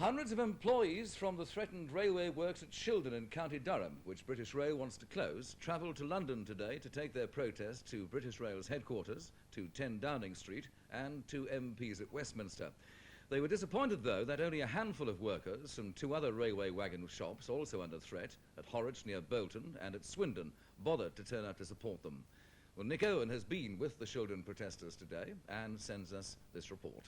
Hundreds of employees from the threatened railway works at Shildon in County Durham, which British Rail wants to close, travelled to London today to take their protest to British Rail's headquarters, to 10 Downing Street, and to MPs at Westminster. They were disappointed, though, that only a handful of workers from 2 other railway wagon shops, also under threat, at Horwich near Bolton and at Swindon, bothered to turn out to support them. Well, Nick Owen has been with the Shildon protesters today and sends us this report.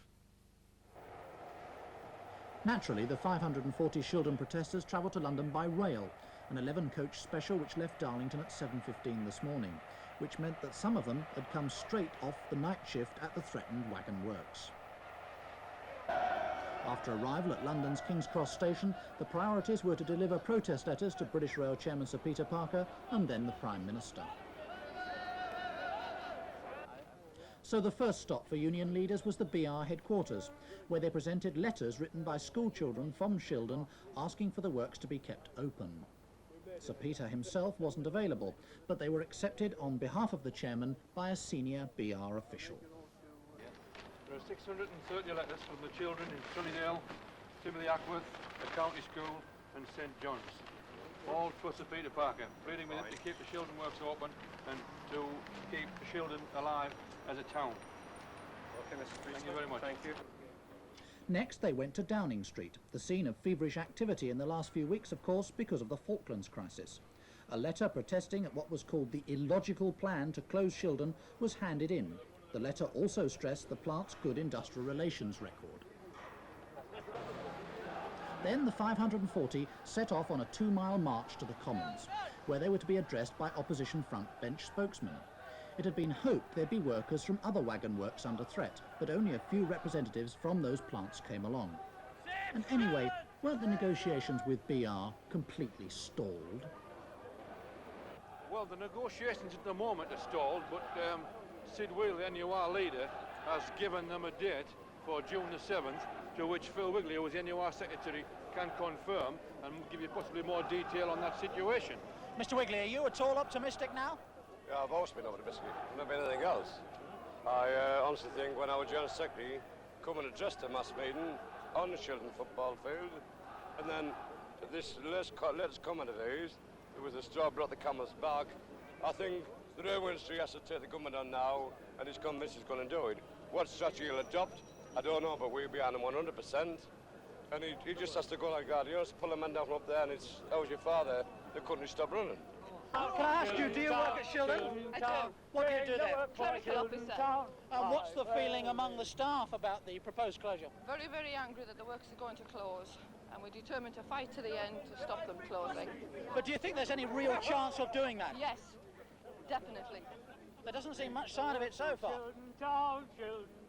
Naturally, the 540 Shildon protesters travelled to London by rail, an 11-coach special which left Darlington at 7:15 this morning, which meant that some of them had come straight off the night shift at the threatened wagon works. After arrival at London's King's Cross station, the priorities were to deliver protest letters to British Rail Chairman Sir Peter Parker and then the Prime Minister. So the first stop for union leaders was the B.R.E.L headquarters, where they presented letters written by school children from Shildon asking for the works to be kept open. Sir Peter himself wasn't available, but they were accepted on behalf of the chairman by a senior B.R.E.L official. There are 630 letters from the children in Sunnydale, Timothy Ackworth, the County School and St John's, all for Sir Peter Parker, pleading with him to keep the Shildon works open and to keep Shildon alive as a town. Okay, Mr. Thank you very much. Thank you. Next, they went to Downing Street, the scene of feverish activity in the last few weeks, of course, because of the Falklands crisis. A letter protesting at what was called the illogical plan to close Shildon was handed in. The letter also stressed the plant's good industrial relations record. Then the 540 set off on a 2-mile march to the Commons, where they were to be addressed by opposition front bench spokesmen. It had been hoped there'd be workers from other wagon works under threat, but only a few representatives from those plants came along. And anyway, weren't the negotiations with B.R.E.L completely stalled? Well, the negotiations at the moment are stalled, but Sid Wheal, the NUR leader, has given them a date for June the 7th, to which Phil Wigley, who is the NUR secretary, can confirm and give you possibly more detail on that situation. Mr Wigley, are you at all optimistic now? Yeah, I've always been optimistic, not been anything else. I honestly think when our General Secretary come and addressed the mass meeting on the Shildon football field, and then this latest comment of his, it was a straw brought the camel's back. I think the railway industry has to take the government on now, and he's convinced he's going to do it. What strategy he'll adopt, I don't know, but we'll be on him 100%. And he just has to go like that. You know, just pull a man down from up there, and it's, how's your father? The country stop running. Can I ask you, do you work at Shildon? I do. What do you do there? Clerical officer. And what's the feeling among the staff about the proposed closure? Very, very angry that the works are going to close, and we're determined to fight to the end to stop them closing. But do you think there's any real chance of doing that? Yes, definitely. There doesn't seem much sign of it so far.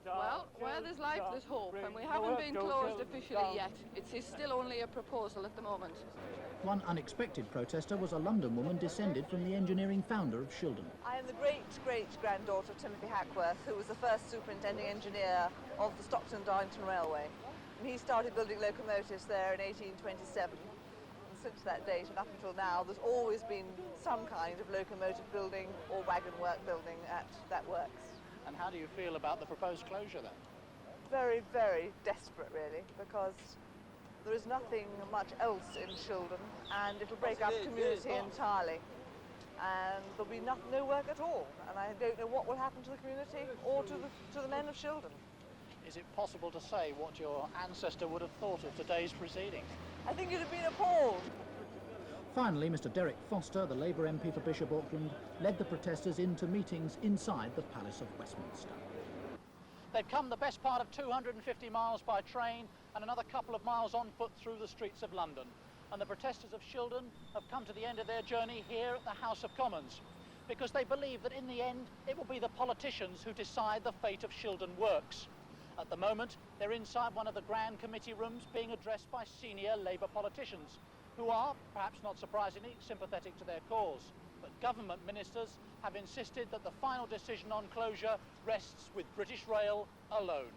Well, where there's life, there's hope, and we haven't been closed officially yet. It's still only a proposal at the moment. One unexpected protester was a London woman descended from the engineering founder of Shildon. I am the great-great-granddaughter of Timothy Ackworth, who was the first superintending engineer of the Stockton-Darlington Railway. And he started building locomotives there in 1827. And since that date and up until now, there's always been some kind of locomotive building or wagon work building at that works. And how do you feel about the proposed closure then? Very, very desperate, really, because there is nothing much else in Shildon, and it'll break up the community entirely. And there'll be no work at all, and I don't know what will happen to the community or to the men of Shildon. Is it possible to say what your ancestor would have thought of today's proceedings? I think you'd have been appalled. Finally, Mr Derek Foster, the Labour MP for Bishop Auckland, led the protesters into meetings inside the Palace of Westminster. They've come the best part of 250 miles by train and another couple of miles on foot through the streets of London. And the protesters of Shildon have come to the end of their journey here at the House of Commons, because they believe that in the end it will be the politicians who decide the fate of Shildon works. At the moment, they're inside one of the Grand Committee rooms being addressed by senior Labour politicians, who are, perhaps not surprisingly, sympathetic to their cause. But government ministers have insisted that the final decision on closure rests with British Rail alone.